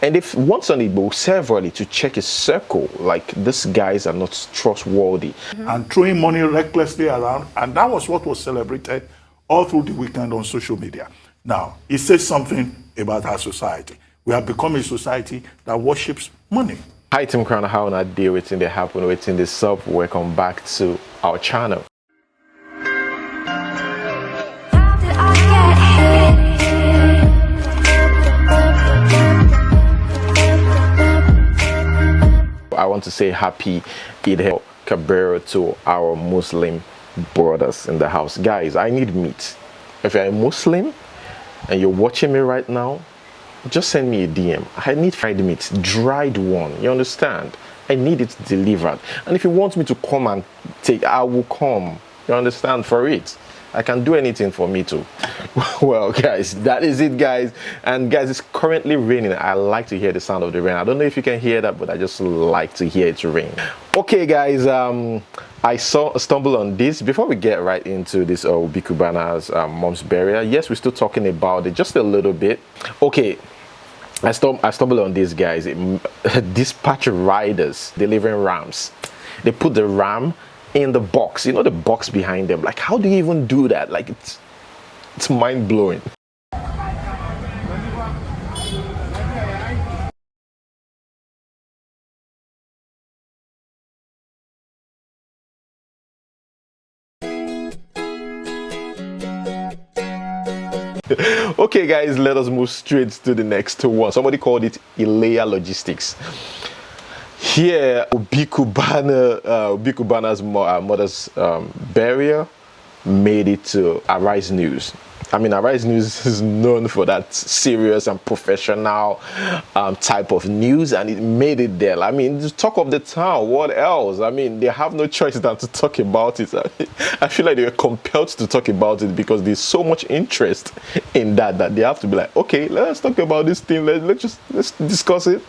And if once on Igboho severally to check his circle, like these guys are not trustworthy. And throwing money recklessly around, and that was what was celebrated all through the weekend on social media. Now, it says something about our society. We have become a society that worships money. Hi, Tim Crown, how na deal with they happen within the sub. Welcome back to our channel. I want to say happy Eid al-Kabir to our Muslim brothers in the house. Guys, I need meat. If you're a Muslim and you're watching me right now, just send me a DM. I need fried meat, dried one. You understand? I need it delivered. And if you want me to come and take, I will come. You understand? For it. I can do anything for me too. Well, guys, that is it, guys. And guys, it's currently raining. I like to hear the sound of the rain. I don't know if you can hear that, but I just like to hear it rain. Okay, guys, I stumbled on this before we get right into this Obi Cubana's mom's burial. Yes, we're still talking about it just a little bit. Okay, I stumbled on this, guys. Dispatch riders delivering rams. They put the ram in the box, you know, the box behind them. Like, how do you even do that? Like, it's mind-blowing. Okay, guys, let us move straight to the next one. Somebody called it Ilea Logistics. Here, Obi Cubana's mother's burial made it to Arise News. I mean, Arise News is known for that serious and professional type of news, and it made it there. I mean, the talk of the town. What else? I mean, they have no choice than to talk about it. I feel like they were compelled to talk about it because there's so much interest in that they have to be like, okay, let's talk about this thing. Let's discuss it.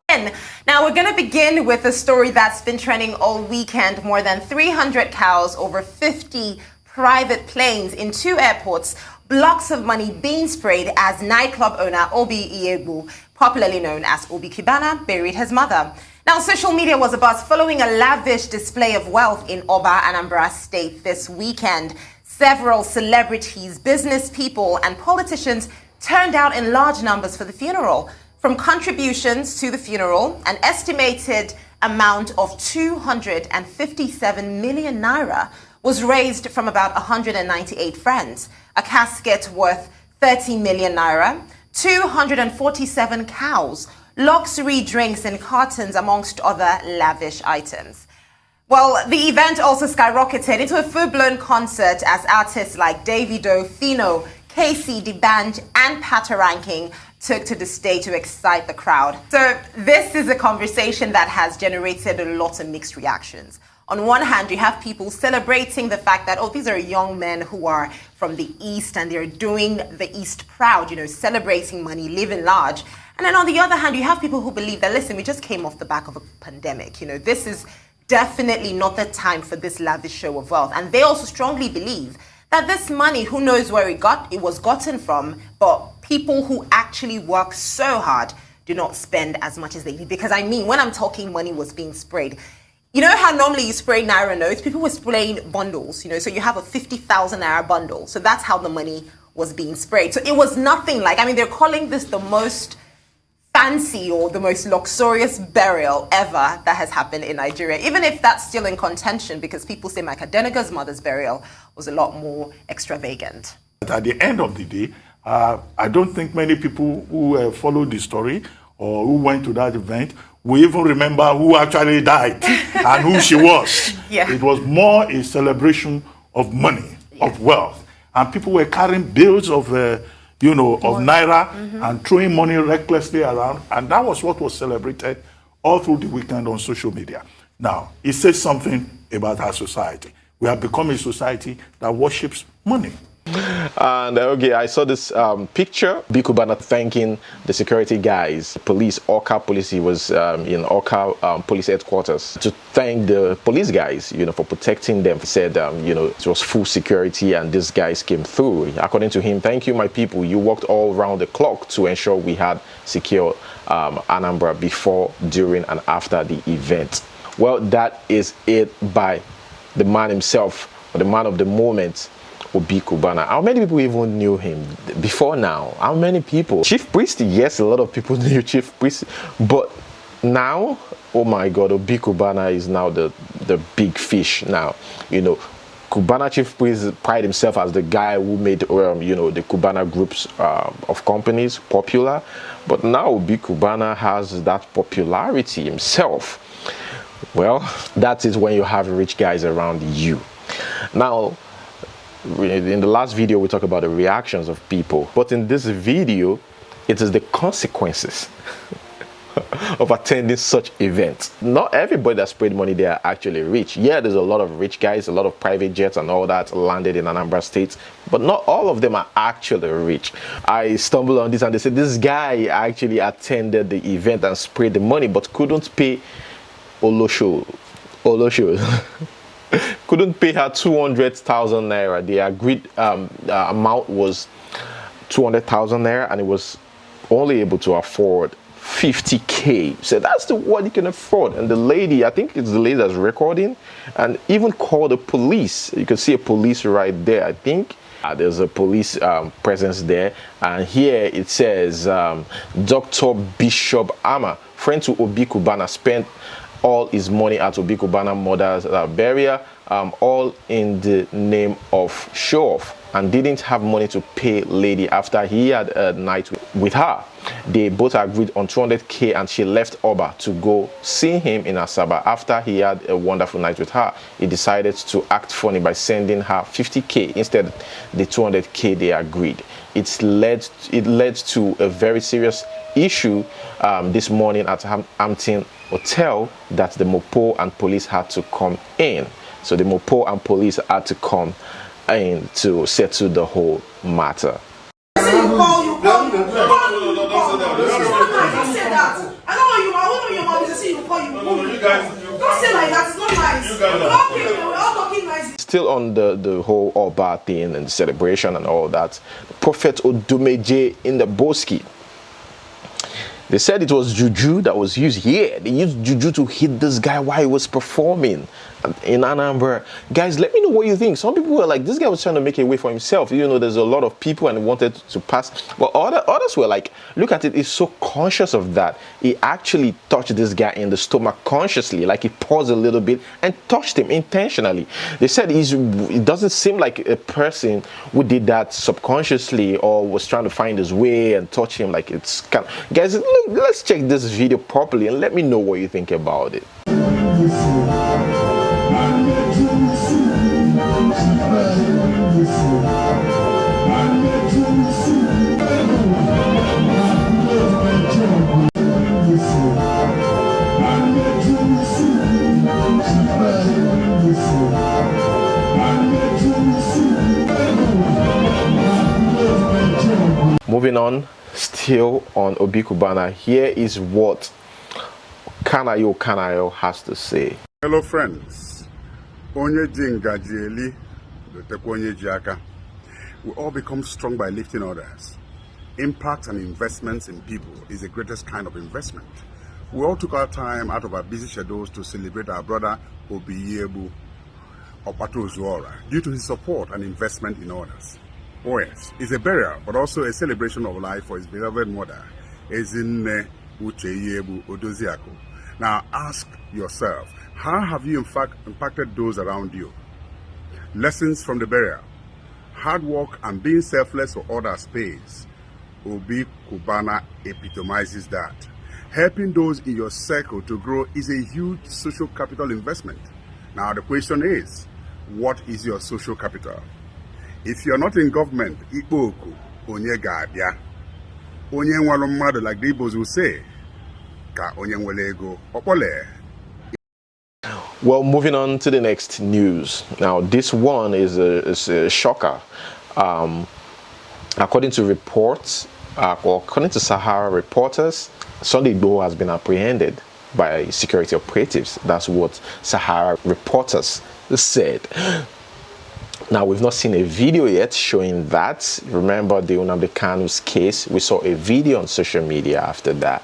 Now we're going to begin with a story that's been trending all weekend. More than 300 cows, over 50 private planes in 2 airports, blocks of money being sprayed as nightclub owner Obi Igboho, popularly known as Obi Cubana, buried his mother. Now, social media was abuzz following a lavish display of wealth in Oba, Anambra State this weekend. Several celebrities, business people, and politicians turned out in large numbers for the funeral. From contributions to the funeral, an estimated amount of 257 million naira was raised from about 198 friends. A casket worth 30 million naira, 247 cows, luxury drinks in cartons, amongst other lavish items. Well, the event also skyrocketed into a full-blown concert as artists like Davido, Fino, Casey, D'banj, and Patoranking took to the stage to excite the crowd. So this is a conversation that has generated a lot of mixed reactions. On one hand, you have people celebrating the fact that, oh, these are young men who are from the East and they're doing the East proud, you know, celebrating money, living large. And then on the other hand, you have people who believe that, listen, we just came off the back of a pandemic. You know, this is definitely not the time for this lavish show of wealth. And they also strongly believe that this money, who knows where it was gotten from, but people who actually work so hard do not spend as much as they need. Because I mean, when I'm talking money was being sprayed, you know how normally you spray Naira notes? People were spraying bundles, you know, so you have a 50,000 Naira bundle. So that's how the money was being sprayed. So it was nothing like, I mean, they're calling this the most fancy or the most luxurious burial ever that has happened in Nigeria, even if that's still in contention because people say Mike Adenuga's mother's burial was a lot more extravagant. At the end of the day, I don't think many people who followed the story or who went to that event will even remember who actually died and who she was. Yeah. It was more a celebration of money, of wealth. And people were carrying bills of, of Naira and throwing money recklessly around. And that was what was celebrated all through the weekend on social media. Now, it says something about our society. We have become a society that worships money. And okay, I saw this picture. Obi Cubana thanking the security guys, police, Oka police. He was in Oka police headquarters to thank the police guys, for protecting them. He said, it was full security and these guys came through. According to him, thank you, my people. You worked all around the clock to ensure we had secure Anambra before, during, and after the event. Well, that is it by the man himself, or the man of the moment, Obi Cubana. How many people even knew him before now? How many people? Chief Priest, yes, a lot of people knew Chief Priest, but now, oh my God, Obi Cubana is now the big fish now. Cubana Chief Priest pride himself as the guy who made the Cubana groups of companies popular, but now Obi Cubana has that popularity himself. Well, that is when you have rich guys around you. Now, in the last video, we talked about the reactions of people, but in this video, it is the consequences of attending such events. Not everybody that sprayed money there are actually rich. Yeah, there's a lot of rich guys, a lot of private jets and all that landed in Anambra State, but not all of them are actually rich. I stumbled on this and they said this guy actually attended the event and sprayed the money but couldn't pay Olosho. Couldn't pay her 200,000 naira. The agreed amount was 200,000 naira, and it was only able to afford 50K. So that's what you can afford. And the lady, I think it's the lady that's recording, and even called the police. You can see a police right there, I think. There's a police presence there, and here it says Dr. Bishop Ama, friend to Obi Cubana, spent all his money at Obi Cubana mother's burial, all in the name of show off, and didn't have money to pay lady after he had a night with her. They both agreed on 200K and she left Oba to go see him in Asaba. After he had a wonderful night with her, he decided to act funny by sending her 50K instead of the 200K they agreed. It led to a very serious issue this morning at Hampton Hotel that the Mopo and police had to come in. So the Mopo and police had to come in to settle the whole matter. Still on the whole Oba thing and celebration and all that, Prophet Odumeje in the Boski. They said it was Juju that was used here. They used Juju to hit this guy while he was performing in Anambra. Guys, let me know what you think. Some people were like, this guy was trying to make a way for himself. There's a lot of people and he wanted to pass. But others were like, look at it, he's so conscious of that. He actually touched this guy in the stomach consciously, like he paused a little bit and touched him intentionally. They said it doesn't seem like a person who did that subconsciously or was trying to find his way and touch him. Like it's kind of, guys, let's check this video properly and let me know what you think about it. Moving on, still on Obi Cubana, here is what Kanayo has to say. Hello friends, Onye Jingajieli, Onye Jiaka. We all become strong by lifting others. Impact and investments in people is the greatest kind of investment. We all took our time out of our busy schedules to celebrate our brother Obi Zuora due to his support and investment in others. Oh yes, it's a burial, but also a celebration of life for his beloved mother, Ezinne Ucheyebu Odoziako. Now ask yourself, how have you in fact impacted those around you? Lessons from the burial. Hard work and being selfless for others pays. Obi Cubana epitomizes that. Helping those in your circle to grow is a huge social capital investment. Now the question is, what is your social capital? If you're not in government, Igboho, onye ga-abịa. Onye nwere mmadụ, like the Igbos will say, ka onye nwere ego okpole. Well, moving on to the next news. Now, this one is a shocker. According to reports, or according to Sahara reporters, Sunday Igboho has been apprehended by security operatives. That's what Sahara reporters said. Now, we've not seen a video yet showing that. Remember the Nnamdi Kanu's case? We saw a video on social media after that,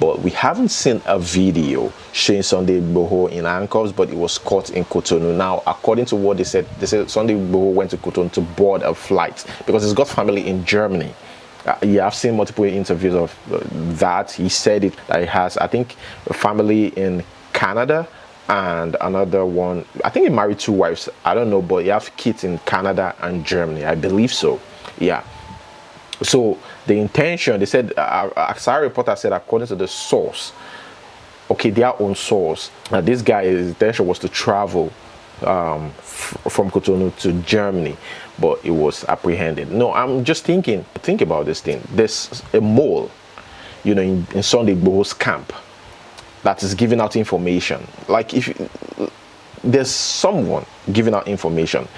but we haven't seen a video showing Sunday Igboho in handcuffs, but it was caught in Cotonou. Now, according to what they said Sunday Igboho went to Cotonou to board a flight because he's got family in Germany. Yeah, I've seen multiple interviews of that. He said it. That he has, I think, a family in Canada and another one. I think he married 2 wives. I don't know, but he has kids in Canada and Germany. I believe so. Yeah. So the intention, they said, a reporter said, according to the source, okay, their own source, this guy's intention was to travel from Cotonou to Germany, but it was apprehended. No, I'm just think about this thing. There's a mole, in Sunday Igboho's camp that is giving out information. Like, if there's someone giving out information,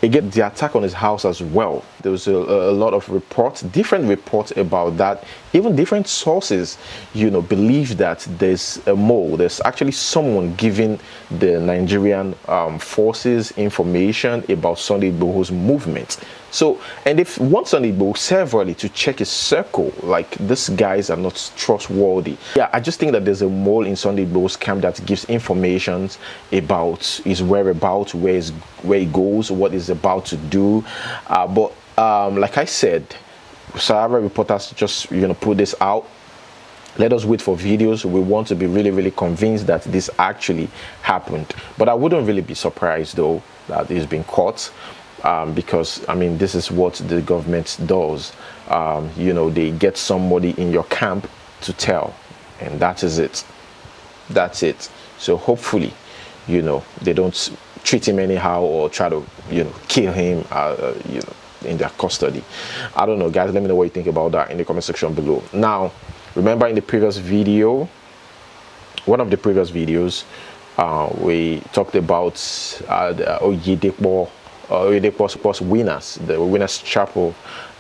again, the attack on his house as well. There was a lot of reports, different reports about that. Even different sources, believe that there's a mole. There's actually someone giving the Nigerian forces information about Sunday Igboho's movement. So, and if want Sunday Igboho severally to check his circle, like, these guys are not trustworthy. Yeah, I just think that there's a mole in Sunday Igboho's camp that gives information about his whereabouts, where he goes, what he's about to do. But like I said, Sahara reporters just put this out. Let us wait for videos. We want to be really, really convinced that this actually happened. But I wouldn't really be surprised though that he's been caught. Because, I mean, this is what the government does. They get somebody in your camp to tell, and that is it. That's it. So hopefully, they don't treat him anyhow or try to, kill him, in their custody. I don't know, guys. Let me know what you think about that in the comment section below. Now, remember in the previous video, one of the previous videos, we talked about the Oyedepo winners, the Winners Chapel,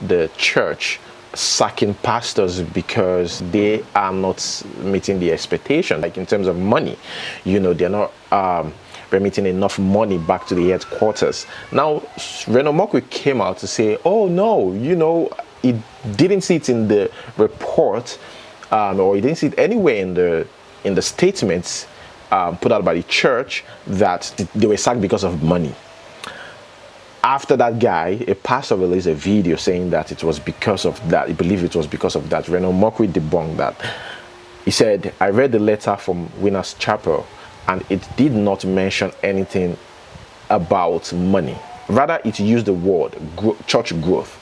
the church, sacking pastors because they are not meeting the expectation. Like, in terms of money, they're not remitting enough money back to the headquarters. Now, Reno Mokwe came out to say, oh no, he didn't see it in the report, or he didn't see it anywhere in the statements put out by the church that they were sacked because of money. After that guy, a pastor released a video saying that it was because of that. He believed it was because of that. Reno Mokwe debunked that. He said, I read the letter from Winners Chapel and it did not mention anything about money. Rather, it used the word church growth.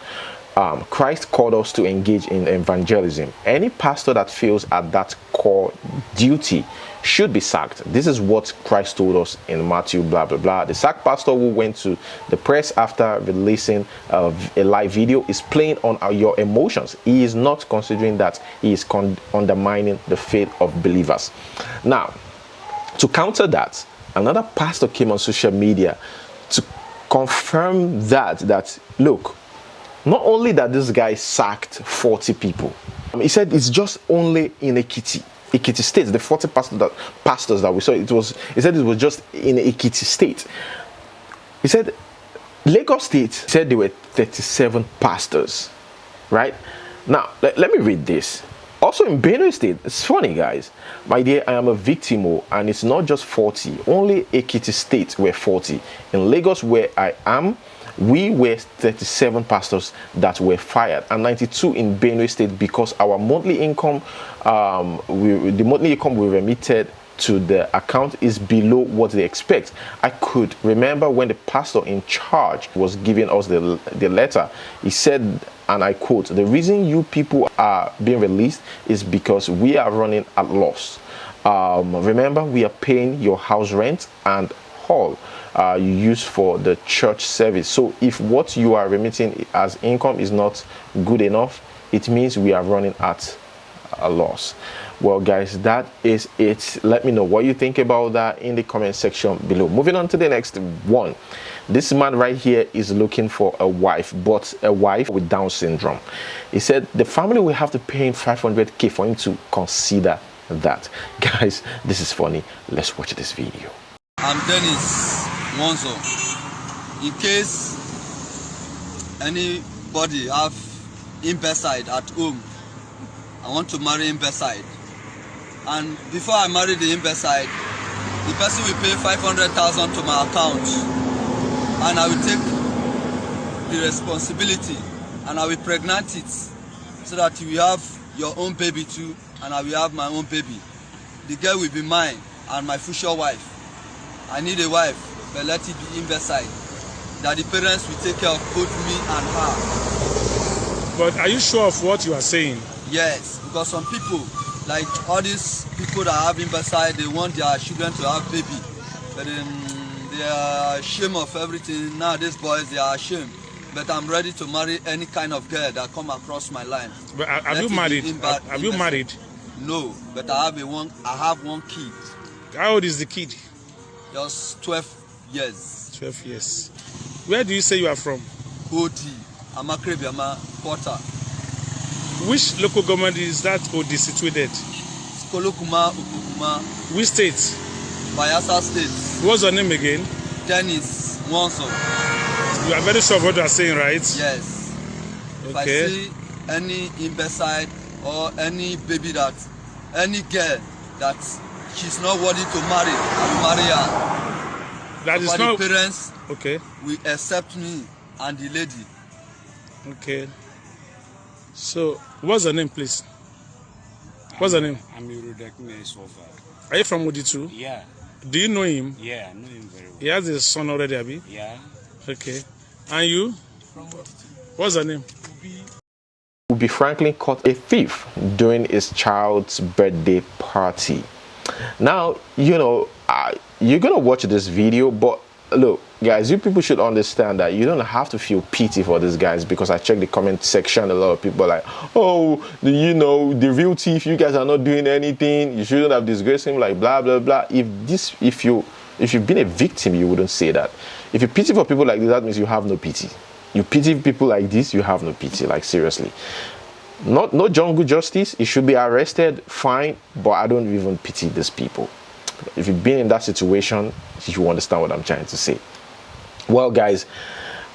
Christ called us to engage in evangelism. Any pastor that fails at that core duty should be sacked. This is what Christ told us in Matthew, blah, blah, blah. The sacked pastor who went to the press after releasing a live video is playing on your emotions. He is not considering that he is undermining the faith of believers. Now, to counter that, another pastor came on social media to confirm that look, not only that this guy sacked 40 people, he said it's just only in Ekiti State, the 40 pastors that we saw, he said it was just in Ekiti State. He said Lagos State said there were 37 pastors, right? Now, let me read this. Also in Benue State, it's funny, guys. My dear, I am a victim, and it's not just 40. Only Ekiti State were 40. In Lagos, where I am, we were 37 pastors that were fired, and 92 in Benue State because our monthly income, the monthly income we remitted to the account is below what they expect. I could remember when the pastor in charge was giving us the letter. He said, and I quote, "The reason you people are being released is because we are running at loss. Remember, we are paying your house rent and hall you use for the church service. So if what you are remitting as income is not good enough, it means we are running at a loss." Well, guys, that is it. Let me know what you think about that in the comment section below. Moving on to the next one. This man right here is looking for a wife, but a wife with Down syndrome. He said the family will have to pay him 500k for him to consider that. Guys, this is funny. Let's watch this video. I'm Dennis Monzo. In case anybody have imbecile at home, I want to marry imbecile. And before I marry the imbecile, the person will pay 500,000 to my account, and I will take the responsibility, and I will pregnant it, so that you will have your own baby too, and I will have my own baby. The girl will be mine and my future wife. I need a wife, but let it be imbecile, that the parents will take care of both me and her. But are you sure of what you are saying? Yes, because some people, like all these people that have imbecile, they want their children to have baby, but they are ashamed of everything. Now these boys, they are ashamed. But I'm ready to marry any kind of girl that come across my line. But have you married? Have you married? No, but I have one kid. How old is the kid? Just 12 years. 12 years. Where do you say you are from? OD, Amakrebiama, Porter. Which local government is that OD situated? Kolokuma, Ukukuma. Which state? Bayelsa State. What's your name again? Dennis Monzo. You are very sure of what you are saying, right? Yes. If Okay. I see any imbecile or any baby any girl that she's not worthy to marry, I will marry her. That is But not the parents okay. will accept me and the lady. Okay. So, what's your name, please? What's your name? I'm Irudekme Sofa. Are you from OD too? Yeah, Do you know him? yeah, I know him very well. He has a son already, Abi. Yeah. Okay. And you? What's your name? Obi Franklin caught a thief during his child's birthday party. Now, you know, you're gonna watch this video, but look, guys, you people should understand that you don't have to feel pity for these guys, because I checked the comment section, a lot of people are like, oh, you know, the real thief, you guys are not doing anything, you shouldn't have disgraced him, like blah blah blah. If you've been a victim, you wouldn't say that. If you pity for people like this, that means you have no pity. You pity people like this, you have no pity. Like, seriously. No jungle justice. He should be arrested, fine, but I don't even pity these people. If you've been in that situation, you understand what I'm trying to say. Well, guys,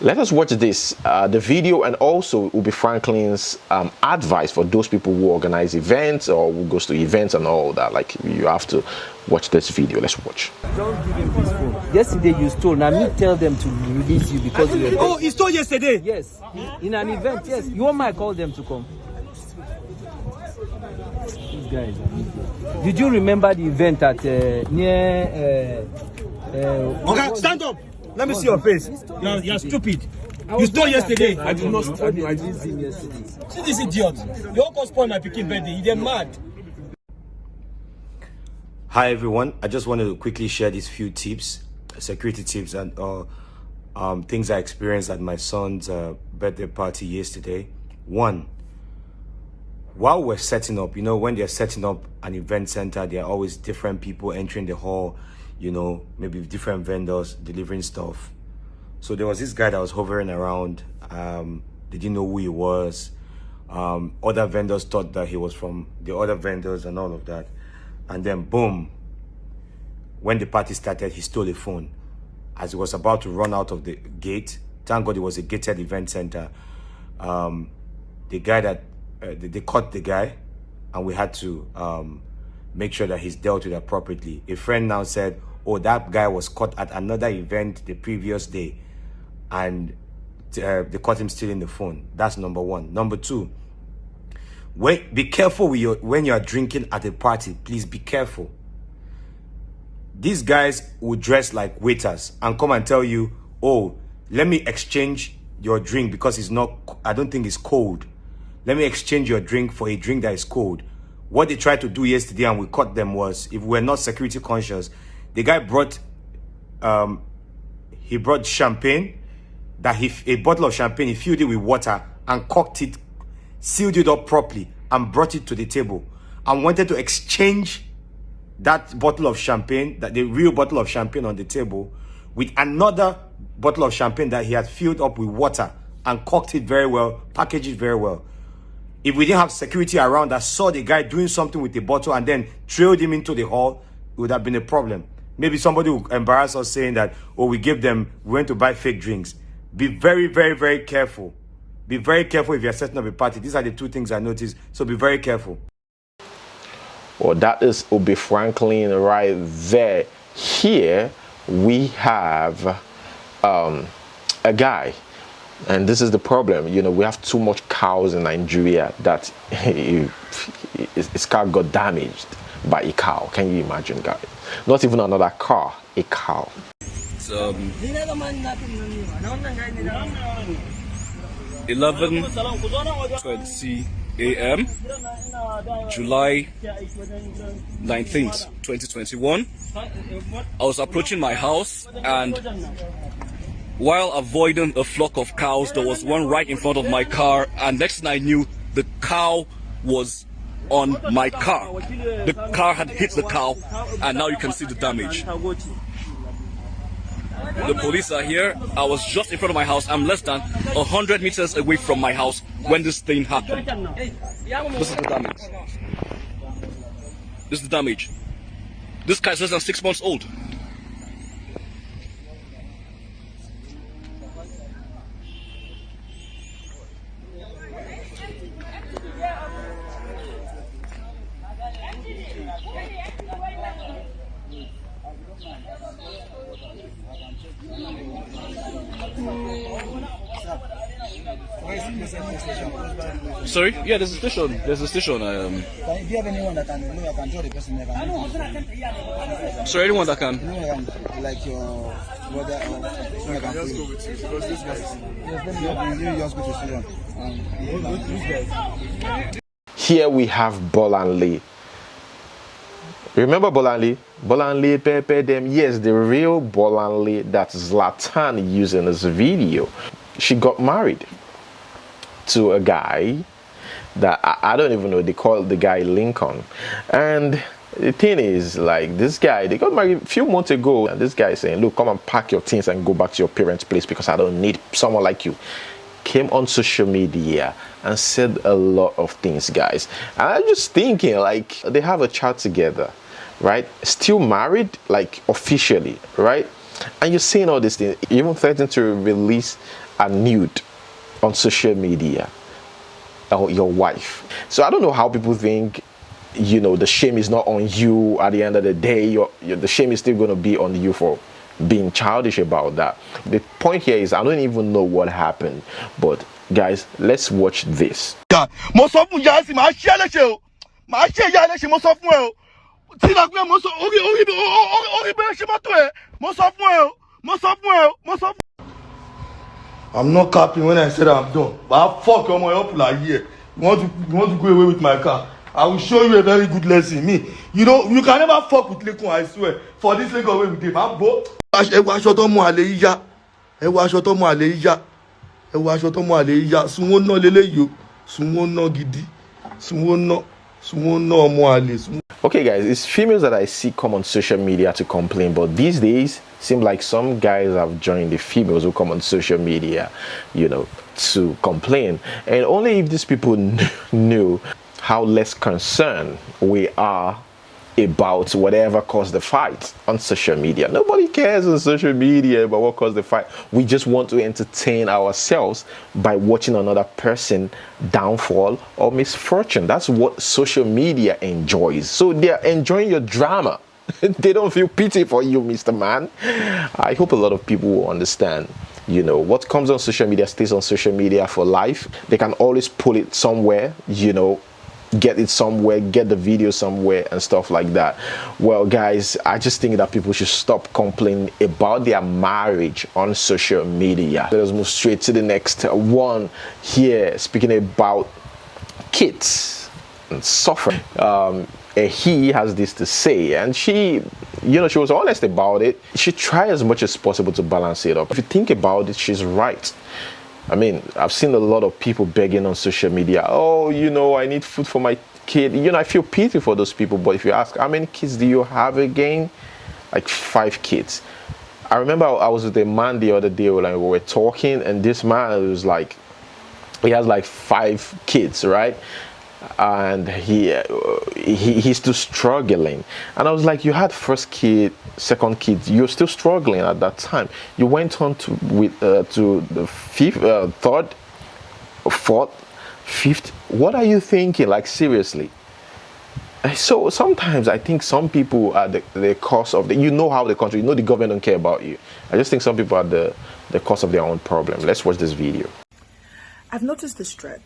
let us watch this, the video, and also Obi Franklin's advice for those people who organize events or who goes to events and all that. Like, you have to watch this video. Let's watch. Don't give him this phone. Yesterday you stole. Now me tell them to release you because you were. Oh, he stole yesterday? Yes. In an event, yes. You want me to call them to come? These guys are idiots. Did you remember the event at near Okay, stand up. Let me see your face. You're stupid. You stole yesterday. I did not steal. I didn't see him yesterday. See this idiot. You all spoil my picking birthday. You're mad. Hi everyone, I just wanted to quickly share these few tips, security tips, and things I experienced at my son's birthday party yesterday. One, while we're setting up, you know, when they're setting up an event center, there are always different people entering the hall, you know, maybe different vendors delivering stuff. So there was this guy that was hovering around. They didn't know who he was. Other vendors thought that he was from the other vendors and all of that. And then boom, when the party started, he stole a phone. As he was about to run out of the gate, thank God it was a gated event center. The guy that, they caught the guy, and we had to make sure that he's dealt with appropriately. A friend now said, oh, that guy was caught at another event the previous day, and they caught him stealing the phone. That's number one. Number two, be careful when you are drinking at a party. Please be careful. These guys will dress like waiters and come and tell you, oh, let me exchange your drink because I don't think it's cold. Let me exchange your drink for a drink that is cold. What they tried to do yesterday, and we caught them, was, if we're not security conscious, the guy brought champagne, a bottle of champagne, he filled it with water and corked it, sealed it up properly, and brought it to the table. and wanted to exchange that bottle of champagne, that the real bottle of champagne on the table, with another bottle of champagne that he had filled up with water and corked it very well, packaged it very well. If we didn't have security around that saw the guy doing something with the bottle and then trailed him into the hall, it would have been a problem. Maybe somebody would embarrass us saying that, oh, we went to buy fake drinks. Be very, very, very careful. Be very careful if you're setting up a party. These are the two things I noticed. So be very careful. Well, that is Obi Franklin right there. Here we have a guy. And this is the problem. You know, we have too much cows in Nigeria that his car got damaged by a cow. Can you imagine, guys? Not even another car, a cow. It's 11:20 a.m. July 19th, 2021. I was approaching my house, and while avoiding a flock of cows, there was one right in front of my car, and next thing I knew, the cow was on my car. The car had hit the cow, and now you can see the damage. The police are here. I was just in front of my house. I'm less than 100 meters away from my house when this thing happened. This is the damage. This is the damage. This car is less than 6 months old. Sorry? Yeah, there's a station. There's a station. Do you have anyone that can draw the person? Sorry, anyone that can? Like your brother or someone can just go with you. Because this guy just go to station. Here we have Bolanle. Remember Bolanle? Bolanle, Pepe, them. Yes, the real Bolanle that Zlatan used in this video. She got married to a guy that I don't even know, they call the guy Lincoln. And the thing is, like, this guy, they got married a few months ago, and this guy is saying, look, come and pack your things and go back to your parents' place because I don't need someone like you. Came on social media and said a lot of things, guys. And I'm just thinking, like, they have a child together, right? Still married, like, officially, right? And you're saying all these things, even threatening to release a nude on social media, or your wife. So I don't know how people think, you know, the shame is not on you at the end of the day. The shame is still going to be on you for being childish about that. The point here is I don't even know what happened, but guys, let's watch this. I'm not capping when I said I'm done. But I fuck on my up like here. You want to go away with my car? I will show you a very good lesson. Me, you know, you can never fuck with Lekun, I swear. For this Lekun away with him, I'm both. Ewa aṣọ tó mú àlè yíyá. Ewa aṣọ tó mú àlè yíyá. Ewa aṣọ tó mú àlè yíyá. Sunwó ná leléyìí o. Sunwó ná gidi. Sunwó ná ọmọ àlè. Okay, guys, it's females that I see come on social media to complain, but these days seem like some guys have joined the females who come on social media, you know, to complain. And only if these people knew how less concerned we are about whatever caused the fight on social media. Nobody cares on social media about what caused the fight. We just want to entertain ourselves by watching another person downfall or misfortune. That's what social media enjoys. So they're enjoying your drama. They don't feel pity for you, Mr. Man. I hope a lot of people will understand. You know, what comes on social media stays on social media for life. They can always pull it somewhere, you know, get it somewhere, get the video somewhere and stuff like that. Well, guys, I just think that people should stop complaining about their marriage on social media. Let us move straight to the next one here, speaking about kids and suffering. He has this to say, and she, you know, she was honest about it. She tried as much as possible to balance it up. If you think about it, she's right. I mean, I've seen a lot of people begging on social media, oh, you know, I need food for my kid, I feel pity for those people. But if you ask, how many kids do you have again? Like 5 kids. I remember I was with a man the other day, like we were talking, and this man was like, he has like 5 kids, right? And he's still struggling. And I was like, you had first kid, second kid, you're still struggling at that time. You went on to the fifth, third, fourth, fifth. What are you thinking? Like, seriously. So sometimes I think some people are the cause of how the country, the government don't care about you. I just think some people are the cause of their own problem. Let's watch this video. I've noticed this trend.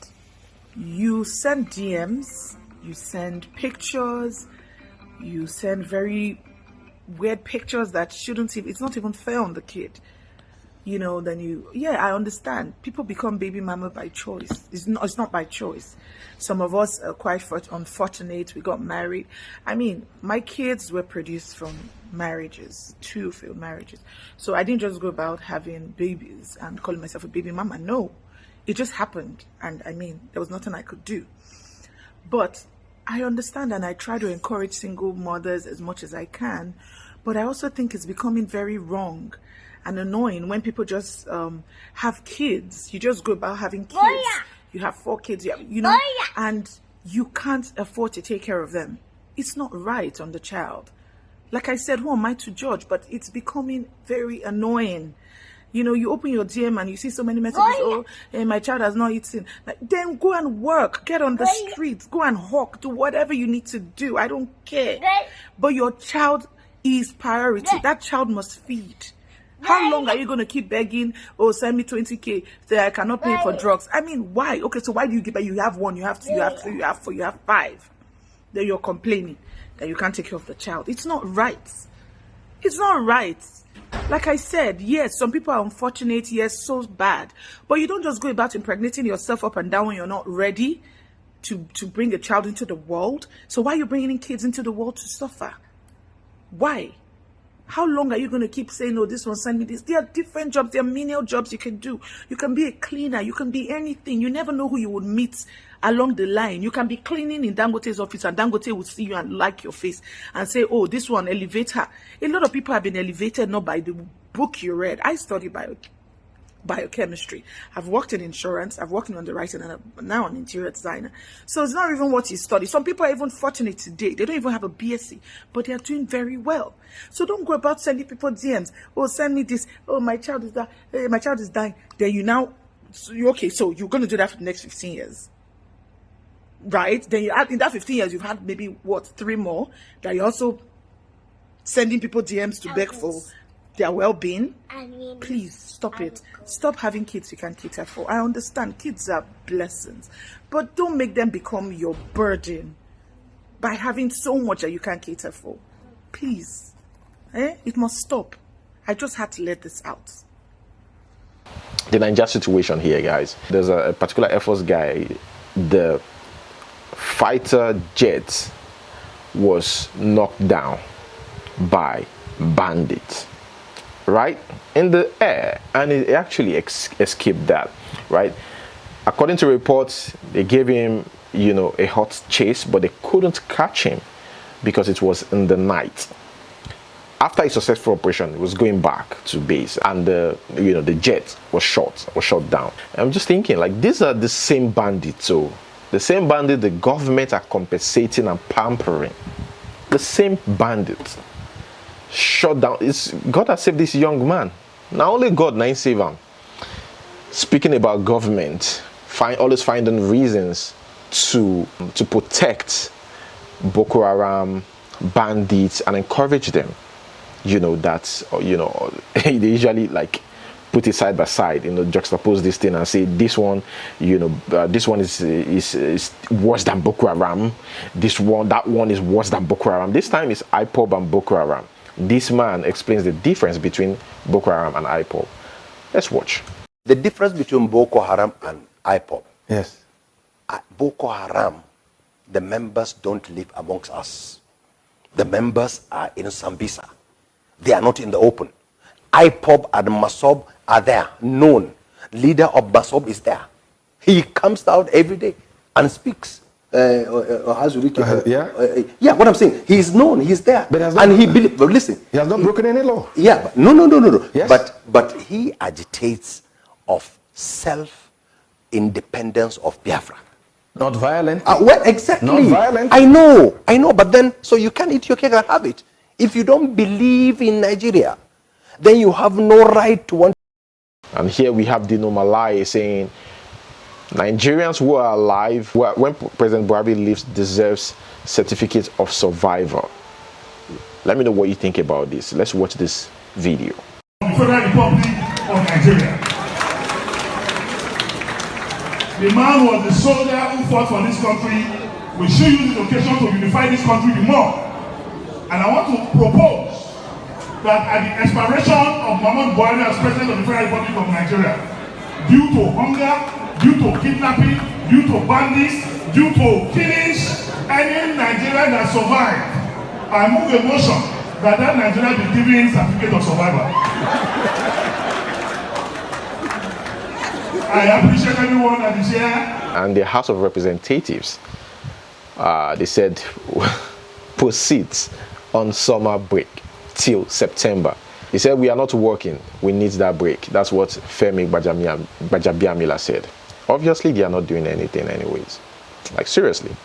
You send DMs, you send pictures, you send very weird pictures that shouldn't even, it's not even fair on the kid. Then I understand. People become baby mama by choice. It's not by choice. Some of us are quite unfortunate. We got married. I mean, my kids were produced from marriages, 2 failed marriages. So I didn't just go about having babies and calling myself a baby mama. No, it just happened. And I mean, there was nothing I could do. But I understand, and I try to encourage single mothers as much as I can. But I also think it's becoming very wrong and annoying when people just have kids. You just go about having kids. You have 4 kids, and you can't afford to take care of them. It's not right on the child. Like I said, who am I to judge? But it's becoming very annoying. You open your DM and you see so many messages. My child has not eaten. Then go and work. Get on the streets. Go and hawk. Do whatever you need to do. I don't care. But your child is priority. That child must feed. How long are you going to keep begging, send me 20K, say I cannot pay for drugs? I mean, why? Okay, so why do you give? You have 1, you have 2, you have 3, you have 4, you have 5. Then you're complaining that you can't take care of the child. It's not right. It's not right. Like I said, yes, some people are unfortunate, yes, so bad. But you don't just go about impregnating yourself up and down when you're not ready to bring a child into the world. So why are you bringing in kids into the world to suffer? Why? How long are you going to keep saying, oh, this one, send me this? There are different jobs. There are menial jobs you can do. You can be a cleaner. You can be anything. You never know who you would meet along the line. You can be cleaning in Dangote's office and Dangote will see you and like your face and say, oh, this one, elevate her. A lot of people have been elevated not by the book you read. I study biochemistry. I've worked in insurance. I've worked in underwriting, and I'm now an interior designer. So it's not even what you study. Some people are even fortunate today. They don't even have a BSc, but they are doing very well. So don't go about sending people DMs. Oh, send me this. Oh, my child is that. Hey, my child is dying. Then so you're going to do that for the next 15 years. Right? Then in that 15 years, you've had maybe 3 more that you're also sending people DMs to beg for their well-being. Please stop it. Stop having kids you can cater for. I understand kids are blessings, but don't make them become your burden by having so much that you can't cater for. Please. It must stop. I just had to let this out. The Nigeria situation here, guys. There's a particular Air Force guy. The fighter jet was knocked down by bandits, right, in the air, and it actually escaped that, right? According to reports, they gave him a hot chase, but they couldn't catch him because it was in the night. After a successful operation, it was going back to base, and the jet was shot down. I'm just thinking, like, these are the same bandits. So the same bandit the government are compensating and pampering. The same bandit shot down. It's God has saved this young man. Now only God now save him. Speaking about government, always finding reasons to protect Boko Haram bandits and encourage them. They usually like put it side by side, juxtapose this thing and say this one, this one is worse than Boko Haram. That one is worse than Boko Haram. This time it's IPOB and Boko Haram. This man explains the difference between Boko Haram and IPOB. Let's watch. The difference between Boko Haram and IPOB. Yes. At Boko Haram, the members don't live amongst us. The members are in Sambisa. They are not in the open. IPOB and Masob are there, known. Leader of Masob is there. He comes out every day and speaks. Yeah, what I'm saying, he's known, he's there, and he believes. But listen, he has not broken any law. Yeah, but no. Yes. But he agitates of self-independence of Biafra. Not violent. Well, exactly. Not violent. I know. But then, so you can't eat your cake and have it. If you don't believe in Nigeria, then you have no right to want. And here we have Dino Malai saying, Nigerians who are alive, when President Buhari leaves, deserves certificate of survivor. Let me know what you think about this. Let's watch this video. The Federal Republic of Nigeria. The man was the soldier who fought for this country. We should use this occasion to unify this country the more. And I want to propose that at the expiration of Muhammadu Buhari as President of the Federal Republic of Nigeria, due to hunger, due to kidnapping, due to bandits, due to killings, any Nigerian that survived, I move a motion that Nigeria be given certificate of survivor. I appreciate everyone that is here. And the House of Representatives, they said, proceeds on summer break till September. He said, we are not working, we need that break. That's what Femi Gbajabiamila said. Obviously, they are not doing anything anyways. Like, seriously.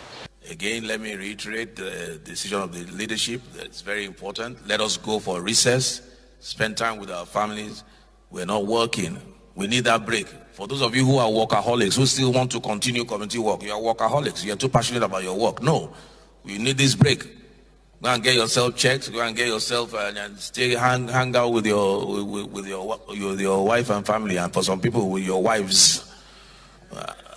Again, let me reiterate the decision of the leadership. That's very important. Let us go for recess, spend time with our families. We're not working. We need that break. For those of you who are workaholics, who still want to continue community work, you are workaholics. You're too passionate about your work. No, you need this break. Go and get yourself checked. Go and get yourself and stay hang out with your wife and family. And for some people, with your wives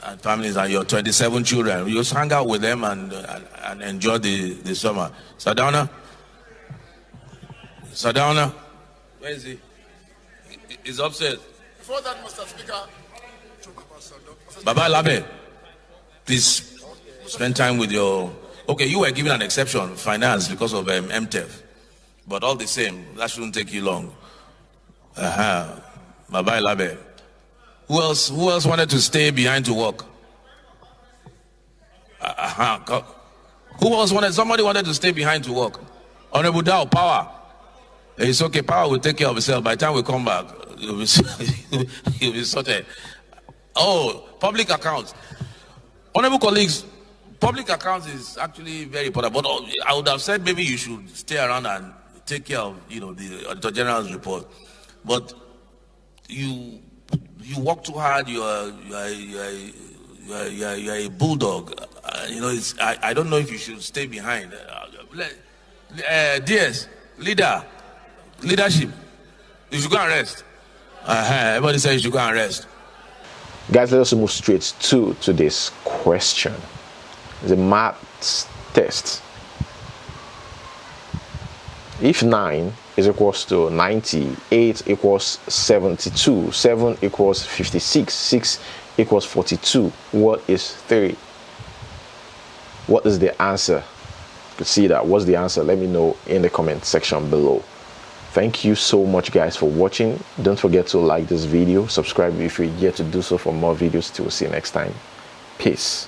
and families and your 27 children, you just hang out with them and enjoy the summer. Sadana, where is he? He's upstairs. Before that, Mr. Speaker, Baba Labe, please spend time with your. Okay, you were given an exception, finance, because of MTEF, but all the same, that shouldn't take you long. Baba Labe. Who else wanted to stay behind to work? Who else wanted? Somebody wanted to stay behind to work. Honorable Dow, power. It's okay, power will take care of itself. By the time we come back, you'll be sorted. Oh, public accounts. Honorable colleagues, public accounts is actually very important. But I would have said maybe you should stay around and take care of, the Auditor General's report. But you work too hard. You're a bulldog. I don't know if you should stay behind. DS, leadership. You should go and rest. Everybody says you should go and rest. Guys, let us move straight to today's question. It's a maths test. If 9 is equals to 90, 8 equals 72, 7 equals 56, 6 equals 42, what is 3? What is the answer? You can see that. What's the answer? Let me know in the comment section below. Thank you so much, guys, for watching. Don't forget to like this video, subscribe if you're yet to do so for more videos. Till see you next time. Peace.